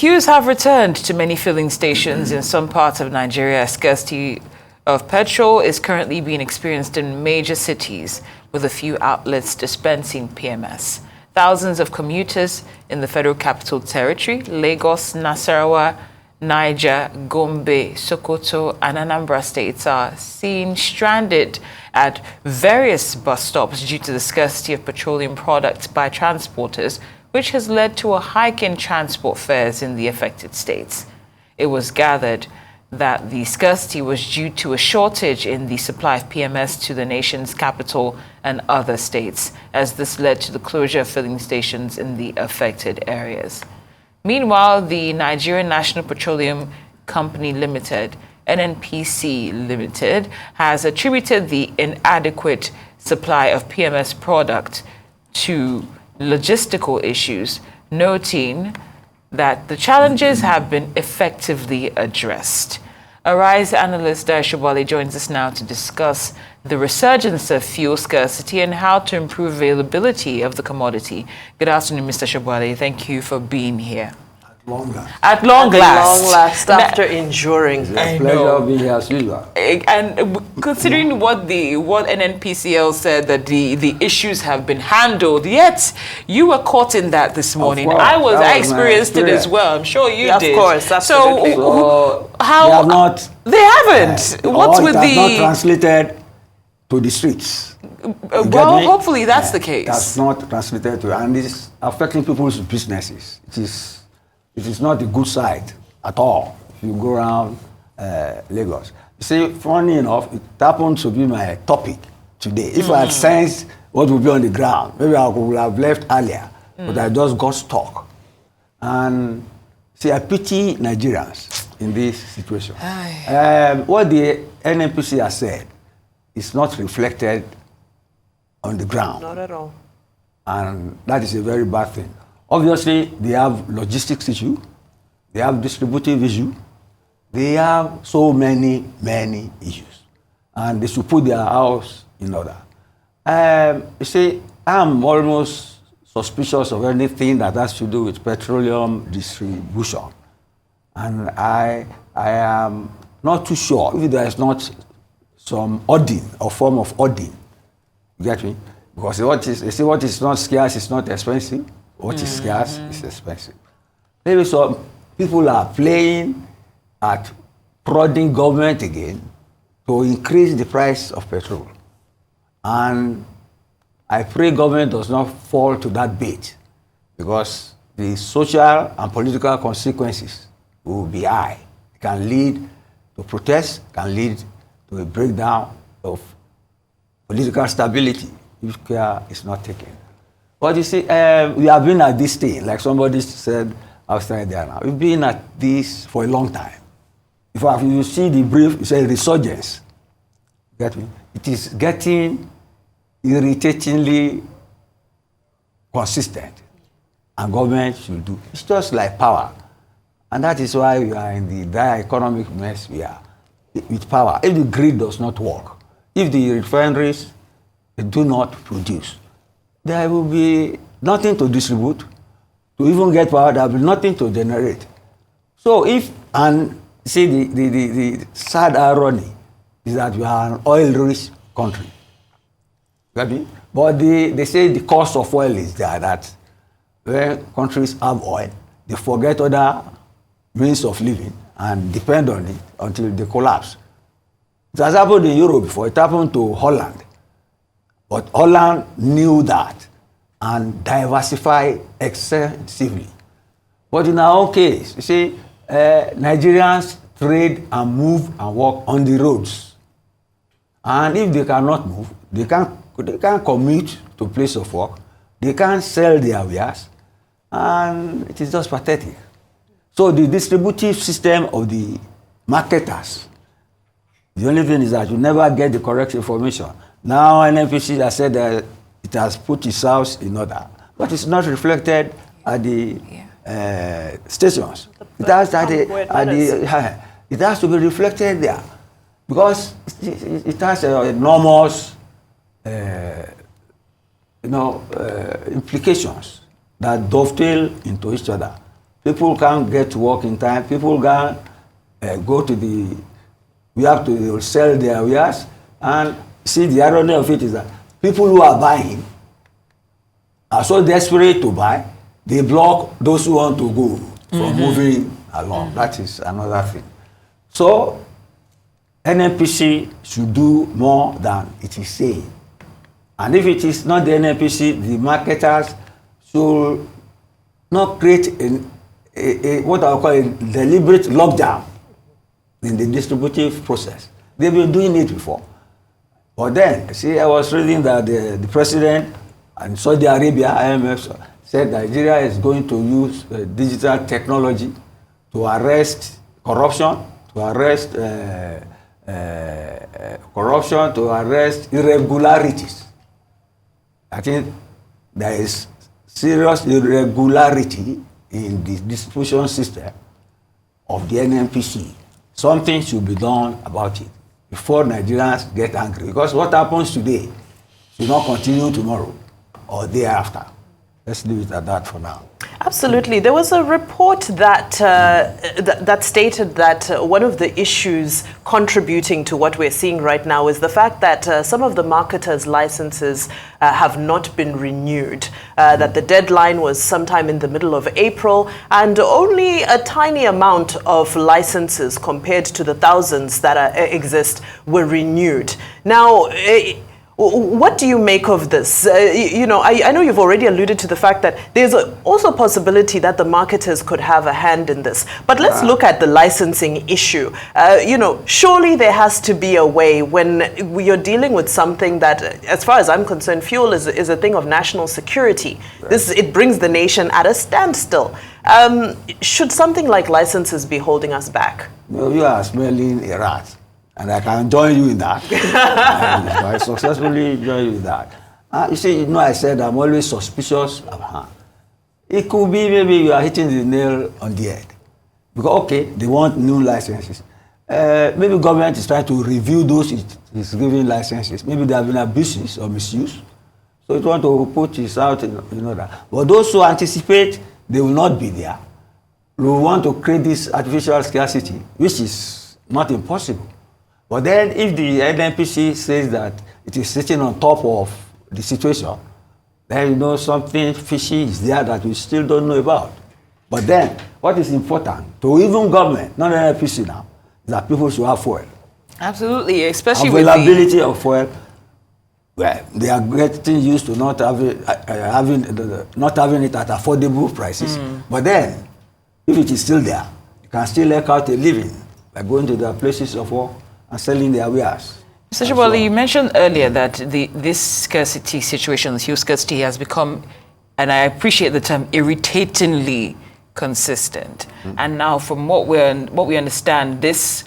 Queues have returned to many filling stations in some parts of Nigeria. A scarcity of petrol is currently being experienced in major cities, with a few outlets dispensing PMS. Thousands of commuters in the Federal Capital Territory, Lagos, Nasarawa, Niger, Gombe, Sokoto, and Anambra states are seen stranded at various bus stops due to the scarcity of petroleum products by transporters, which has led to a hike in transport fares in the affected states. It was gathered that the scarcity was due to a shortage in the supply of PMS to the nation's capital and other states, as this led to the closure of filling stations in the affected areas. Meanwhile, the Nigerian National Petroleum Company Limited, NNPC Limited, has attributed the inadequate supply of PMS product to logistical issues, noting that the challenges have been effectively addressed. Arise analyst Dayo Sobowale joins us now to discuss the resurgence of fuel scarcity and how to improve availability of the commodity. Good afternoon, Mr. Sobowale. Thank you for being here. At long last. After enduring. It's a pleasure being here as usual. And considering what NNPCL said, that the issues have been handled, yet you were caught in that this morning. I experienced it as well. I'm sure you did. Of course, absolutely. So how they have not? They haven't. What's with it has not translated to the streets. Well, hopefully that's the case. That's not translated to, and it's affecting people's businesses. It is not the good side at all if you go around Lagos. You see, funny enough, it happened to be my topic today. If I had sensed what would be on the ground, maybe I would have left earlier, but I just got stuck. And see, I pity Nigerians in this situation. What the NNPC has said is not reflected on the ground. Not at all. And that is a very bad thing. Obviously, they have logistics issue, they have distributive issue, they have so many issues, and they should put their house in order. You see, I'm almost suspicious of anything that has to do with petroleum distribution, and I am not too sure if there is not some auditing or form of auditing. You get me? Because what is not scarce is not expensive. What is scarce is expensive. Maybe some people are playing at prodding government again to increase the price of petrol. And I pray government does not fall to that bait, because the social and political consequences will be high. It can lead to protests, can lead to a breakdown of political stability if care is not taken. But you see, we have been at this thing, like somebody said outside there now. We've been at this for a long time. In fact, you see the brief, it says resurgence. Get me? It is getting irritatingly consistent, and government should do. It's just like power. And that is why we are in the dire economic mess we are with power. If the grid does not work, if the refineries do not produce, there will be nothing to distribute, to even get power, there will be nothing to generate. So and see, the sad irony is that we are an oil-rich country. But they say the cost of oil is there, that when countries have oil, they forget other means of living and depend on it until they collapse. It has happened in Europe before. It happened to Holland. But Holland knew that and diversified extensively. But in our own case, you see, Nigerians trade and move and walk on the roads. And if they cannot move, they can't commute to place of work, they can't sell their wares, and it is just pathetic. So the distributive system of the marketers, the only thing is that you never get the correct information. Now NNPC has said that it has put its house in order, but it's not reflected at the stations. It has to be reflected there, because it has enormous implications that dovetail into each other. People can't get to work in time. People can't go to the, we have to sell their wares. And see, the irony of it is that people who are buying are so desperate to buy, they block those who want to go from moving along. That is another thing. So, NNPC should do more than it is saying. And if it is not the NNPC, the marketers should not create what I call a deliberate lockdown in the distributive process. They've been doing it before. But then, see, I was reading that the president in Saudi Arabia, IMF, said Nigeria is going to use digital technology to arrest corruption, to arrest irregularities. I think there is serious irregularity in the distribution system of the NNPC. Something should be done about it before Nigerians get angry. Because what happens today will not continue tomorrow or day after. Let's leave it at that for now. Absolutely. There was a report that that stated that one of the issues contributing to what we're seeing right now is the fact that some of the marketers' licenses have not been renewed, that the deadline was sometime in the middle of April, and only a tiny amount of licenses compared to the thousands that exist were renewed. Now, what do you make of this? I know you've already alluded to the fact that there's also a possibility that the marketers could have a hand in this. But let's look at the licensing issue. Surely there has to be a way when you're dealing with something that, as far as I'm concerned, fuel is a thing of national security. Right. It brings the nation at a standstill. Should something like licenses be holding us back? No, you are smelling a rat. And I can join you in that. I successfully join you in that. You see, I said I'm always suspicious of her. It could be maybe you are hitting the nail on the head. Because, okay, they want new licenses. Maybe government is trying to review those it's giving licenses. Maybe there have been abuses or misuse. So it want to put it out in order. But those who anticipate they will not be there, will want to create this artificial scarcity, which is not impossible. But then if the NNPC says that it is sitting on top of the situation, then something fishy is there that we still don't know about. But then what is important to even government, not NNPC now, is that people should have fuel. Absolutely, especially availability of fuel. Well, they are getting used to not having it at affordable prices. But then, if it is still there, you can still make out a living by going to the places of work and selling their wares. Mr. Sobowale, you mentioned earlier that this scarcity situation, the fuel scarcity, has become, and I appreciate the term, irritatingly consistent. And now, from what we understand, this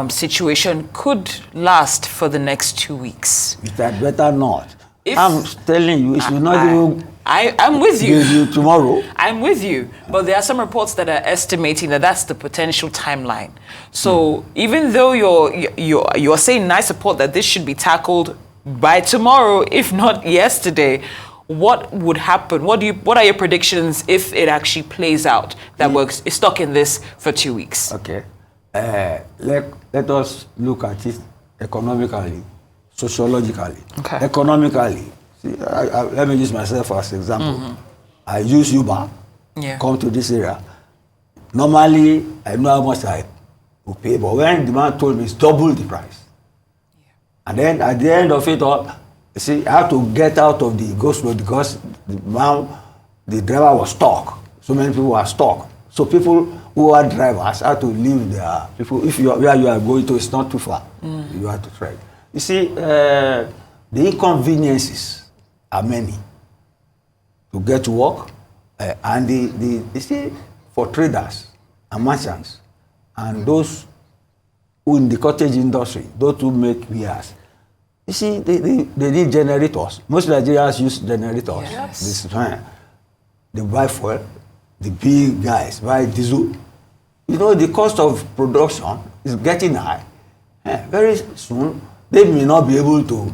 situation could last for the next 2 weeks. It had better not. I'm telling you, it should not even. I'm with you. Tomorrow. I'm with you, but there are some reports that are estimating that that's the potential timeline. So even though you're saying I support that this should be tackled by tomorrow, if not yesterday, what would happen? What are your predictions if it actually plays out that works? It's stuck in this for 2 weeks. Okay, let us look at it economically, sociologically. Okay. Economically. See, let me use myself as an example. I use Uber, come to this area. Normally, I know how much I will pay, but when the man told me it's double the price. And then at the end of it all, see, I have to get out of the ghost road because the driver was stuck. So many people were stuck. So people who are drivers have to leave their people. If where you are going to, it's not too far. You have to try. You see, the inconveniences are many to get to work, and you see, for traders and merchants and those who in the cottage industry, those who make wares, you see, they need generators. Most Nigerians use generators. Yes. This time, they buy fuel. The big guys buy diesel. The cost of production is getting high. Very soon, they may not be able to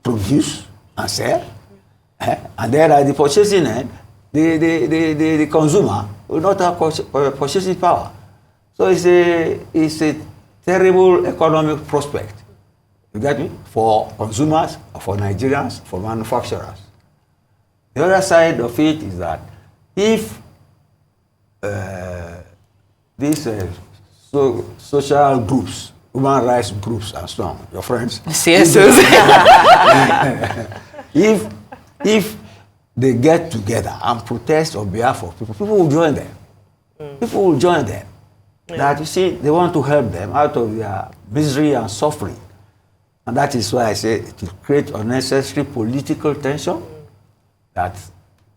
produce and sell. And then at the purchasing end, the consumer, will not have purchasing power. So it's a terrible economic prospect, you get me, for consumers, for Nigerians, for manufacturers. The other side of it is that if these social groups, human rights groups and so on, your friends, CSOs, if they get together and protest on behalf of people, people will join them. People will join them. Yeah. That, you see, they want to help them out of their misery and suffering. And that is why I say it will create unnecessary political tension that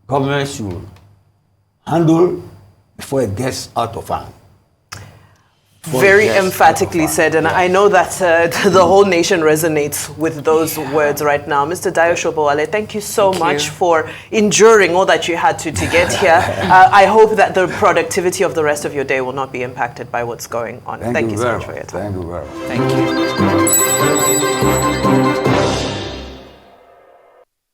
government should handle before it gets out of hand. Very emphatically said, and I know that the whole nation resonates with those words right now. Mr. Dayo Sobowale, thank you so much for enduring all that you had to get here. I hope that the productivity of the rest of your day will not be impacted by what's going on. Thank you so much for your time. Thank you very much. Thank you.